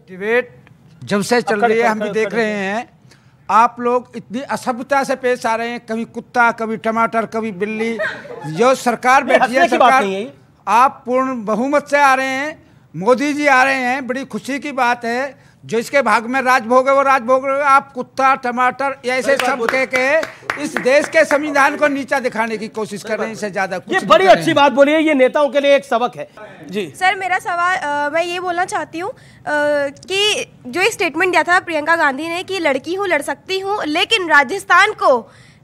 Debate जब से चल रही है हम भी देख रहे हैं, आप लोग इतनी असभ्यता से पेश आ रहे हैं, कभी कुत्ता, कभी टमाटर, कभी बिल्ली। जो सरकार बैठी है, सरकार आप पूर्ण बहुमत से आ रहे हैं, मोदी जी आ रहे हैं, बड़ी खुशी की बात है। जो इसके भाग में राजभोग है वो राजभोग है। आप कुत्ता, टमाटर ऐसे सब कह के इस देश के संविधान को नीचा दिखाने की कोशिश कर रहे हैं, इससे ज्यादा कुछ। ये बड़ी अच्छी बात बोली है, ये नेताओं के लिए एक सबक है। जी सर, मेरा सवाल मैं ये बोलना चाहती हूँ कि जो एक स्टेटमेंट दिया था प्रियंका गांधी ने कि लड़की हूँ, लड़ सकती हूँ, लेकिन राजस्थान को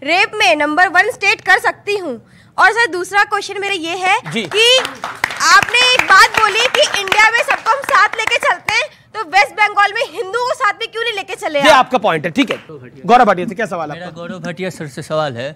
रेप में नंबर 1 स्टेट कर सकती हूँ। और सर दूसरा क्वेश्चन मेरा ये है कि आपने एक बात बोली कि इंडिया में सबको हम साथ लेके चलते हैं, तो वेस्ट बंगाल में हिंदुओं को साथ में क्यों नहीं लेके चले? ये आपका पॉइंट है, ठीक है। गौरव भाटिया से क्या सवाल है? मेरा गौरव भाटिया सर से सवाल है।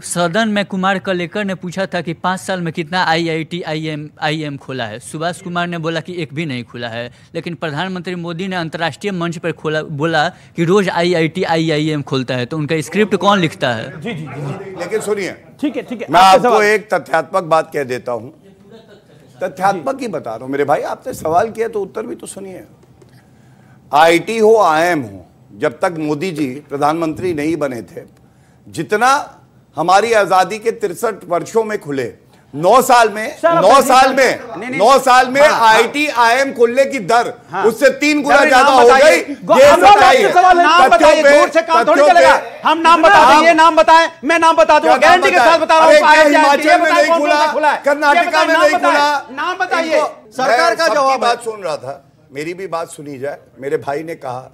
सदन में कुमार कलेकर ने पूछा था कि 5 साल में कितना IIT IIM खोला है। सुभाष कुमार ने बोला कि एक भी नहीं खुला है, लेकिन प्रधानमंत्री मोदी ने अंतर्राष्ट्रीय मंच पर बोला कि रोज IIT IIM खोलता है। तो उनका स्क्रिप्ट कौन लिखता है? जी जी जी। लेकिन सुनिए, ठीक है ठीक है, मैं आपको एक तथ्यात्मक बात कह देता हूं, तथ्यात्मक ही बता रहा हूं मेरे भाई। आपने सवाल किया तो उत्तर भी तो सुनिए। IIT हो, IIM हो, जब तक मोदी जी प्रधानमंत्री नहीं बने थे, जितना हमारी आजादी के 63 वर्षों में खुले, 9 साल में IIT IIM खुलने की दर उससे 3 गुना ज्यादा हो गई। ये सच्चाई है। हम नाम बताते हैं, नाम बताएं, मैं नाम बता दूंगा, गारंटी के साथ बता रहा हूं। हिमाचल में नहीं खुला, कर्नाटका में नहीं खुला, नाम बताइए। सरकार का जवाब बात सुन रहा था, मेरी भी बात सुनी जाए। मेरे भाई ने कहा,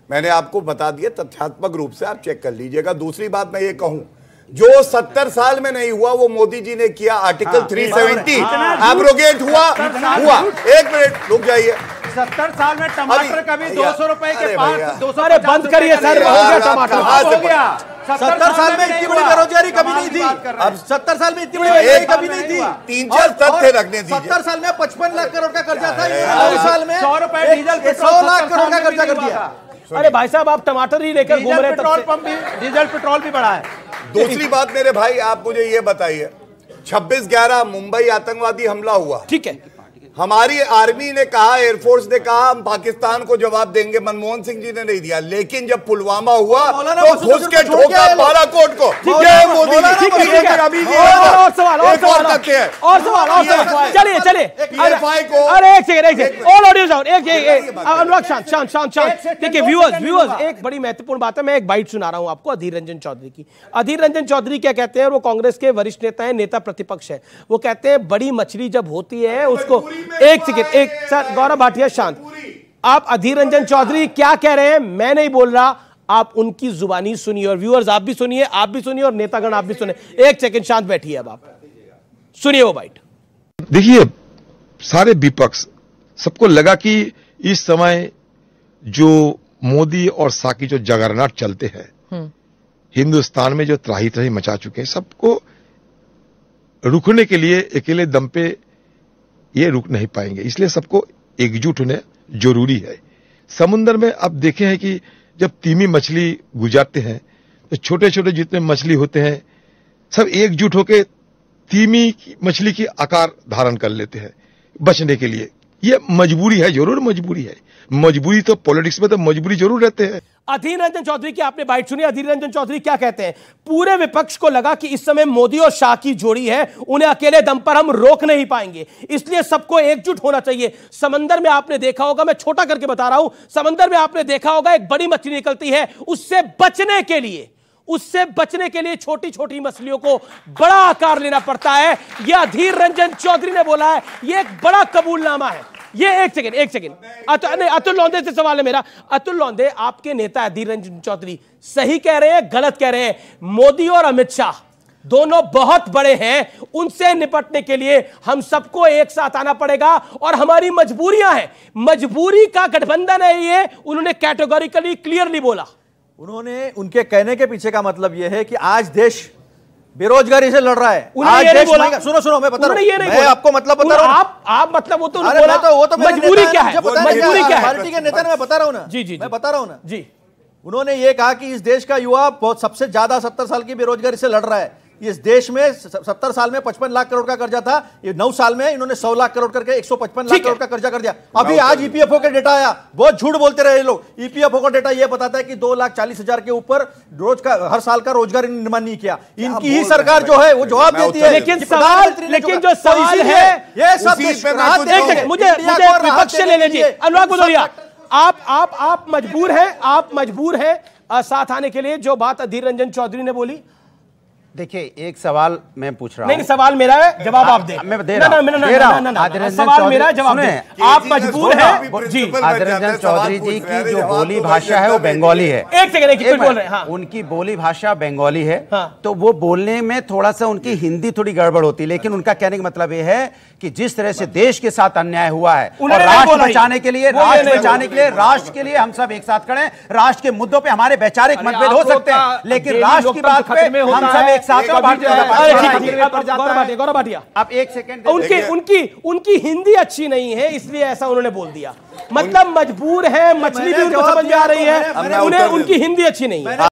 मैंने आपको बता दिया तथ्यात्मक रूप से, आप चेक कर लीजिएगा। दूसरी बात मैं ये कहूं, जो 70 साल में नहीं हुआ वो मोदी जी ने किया। आर्टिकल 370 एब्रोगेट हुआ। एक मिनट रुक जाइए। 70 साल में टमाटर कभी 200 रुपए के पास 200। अरे बंद करिए सर, हो गया टमाटर, हो गया। 70 साल में इतनी बड़ी बेरोजगारी कभी नहीं थी। अब 70 साल में इतनी बड़ी बेरोजगारी कभी नहीं थी। 3-4 तथ्य रखने दीजिए। 70 साल में 55 लाख करोड़ का कर्जा था, 2 साल में 100 रुपए डीजल, 100 लाख करोड़ का कर्जा कर दिया। अरे भाई साहब, आप टमाटर ही लेकर घूम रहे हैं। पेट्रोल पंप भी, डीजल पेट्रोल भी बढ़ा है। दूसरी बात मेरे भाई, आप मुझे ये बताइए, 26/11 मुंबई आतंकवादी हमला हुआ, ठीक है, हमारी आर्मी ने कहा, एयरफोर्स ने कहा हम पाकिस्तान को जवाब देंगे, मनमोहन सिंह जी ने नहीं दिया। लेकिन जब पुलवामा हुआ तो घुस के ठोका बालाकोट को। जय मोदी। चलिए अरे एक सेकंड, ऑल ऑडियो साउंड, अनुराग शांत। देखिए व्यूअर्स, एक बड़ी महत्वपूर्ण बात है, मैं एक बाइट सुना रहा हूं आपको अधीर रंजन चौधरी की। अधीर रंजन चौधरी क्या कहते हैं? वो कांग्रेस के वरिष्ठ नेता है, नेता प्रतिपक्ष है। वो कहते हैं बड़ी मछली जब होती है उसको, एक सेकंड, एक सर, गौरव भाटिया शांत। आप अधीर रंजन चौधरी क्या कह रहे हैं? मैं नहीं बोल रहा, आप उनकी जुबानी सुनिए, और व्यूअर्स आप भी सुनिए, और नेतागण आप भी सुनिए। एक सेकंड शांत बैठिए, अब आप सुनिए वो बाइट। देखिए, सारे विपक्ष सबको लगा कि इस समय जो मोदी और साकी जो जगरनाट चलते हैं हिंदुस्तान में, जो त्राही त्राही मचा चुके हैं, सबको रुकने के लिए अकेले दम पे ये रुक नहीं पाएंगे। इसलिए सबको एकजुट होने जरूरी है। समुद्र में अब देखे हैं कि जब तीमी मछली गुजारते हैं तो छोटे छोटे जितने मछली होते हैं सब एकजुट होकर तीमी मछली की आकार धारण कर लेते हैं बचने के लिए। ये मजबूरी है, जरूर मजबूरी है। मजबूरी तो पॉलिटिक्स में तो मजबूरी जरूर रहते हैं। अधीर रंजन चौधरी की आपने बाइट सुनी। अधीर रंजन चौधरी क्या कहते हैं? पूरे विपक्ष को लगा कि इस समय मोदी और शाह की जोड़ी है, उन्हें अकेले दम पर हम रोक नहीं पाएंगे, इसलिए सबको एकजुट होना चाहिए। समंदर में आपने देखा होगा, मैं छोटा करके बता रहा हूं, समंदर में आपने देखा होगा एक बड़ी मछली निकलती है, उससे बचने के लिए छोटी छोटी मछलियों को बड़ा आकार लेना पड़ता है। यह अधीर रंजन चौधरी ने बोला है, यह एक बड़ा कबूलनामा है। ये एक सेकंड अतुल लोंदे से सवाल है मेरा। अतुल लोंदे, आपके नेता अधीर रंजन चौधरी सही कह रहे हैं, गलत कह रहे हैं? मोदी और अमित शाह दोनों बहुत बड़े हैं, उनसे निपटने के लिए हम सबको एक साथ आना पड़ेगा और हमारी मजबूरियां हैं। मजबूरी का गठबंधन है ये, उन्होंने कैटेगोरिकली क्लियरली बोला। उन्होंने, उनके कहने के पीछे का मतलब यह है कि आज देश बेरोजगारी से लड़ रहा है। आज देश बोला, सुनो मैं बता रहा हूं, मैं आपको मतलब बता रहा हूं। आप मतलब वो तो मजबूरी क्या है? मजबूरी क्या है? पार्टी के नेता ने, मैं बता रहा हूं ना जी, मैं बता रहा हूं ना जी। उन्होंने ये कहा कि इस देश का युवा बहुत सबसे ज्यादा 70 साल की बेरोजगारी से लड़ रहा है। इस देश में 70 साल में 55 लाख करोड़ का कर्जा था, ये 9 साल में इन्होंने 100 लाख करोड़ करके 155 लाख करोड़ का कर्जा कर दिया। अभी आज ईपीएफओ का डेटा आया, बहुत झूठ बोलते रहे लोग। ईपीएफओ का डेटा ये बताता है कि 2,40,000 के ऊपर रोज का हर साल का रोजगार निर्माण नहीं किया। इनकी ही सरकार जो है वो जवाब देती है। लेकिन जो सवाल है ये सब मुझे विपक्ष से ले लीजिए। अनुराग भदौरिया, आप मजबूर हैं साथ आने के लिए। जो बात अधीर रंजन चौधरी ने बोली, देखिए एक सवाल मैं पूछ रहा हूं। नहीं, सवाल मेरा है, जवाब आप दें। मैं दे रहा हूं। सवाल मेरा है, जवाब दें। आप मजबूर हैं जी। अधीर रंजन चौधरी जी की जो बोली भाषा है वो बंगाली है। एक सेकंड बोल रहे हैं। हाँ। उनकी बोली भाषा बंगाली है। हाँ। तो वो बोलने में थोड़ा सा उनकी हिंदी थोड़ी गड़बड़ होती है, लेकिन उनका कहने का मतलब ये है कि जिस तरह से देश के साथ अन्याय हुआ है और राष्ट्र बचाने के लिए राष्ट्र के लिए हम सब एक साथ खड़े हैं। राष्ट्र के मुद्दों पे हमारे वैचारिक मतभेद हो सकते हैं, लेकिन राष्ट्र की बात पे हम सब एक साथ। गौरव भाटिया, आप एक सेकंड। उनकी हिंदी अच्छी नहीं है इसलिए ऐसा उन्होंने बोल दिया। मतलब मजबूर है, मछली भी उनको समझ में आ रही है, उन्हें उनकी हिंदी अच्छी नहीं है।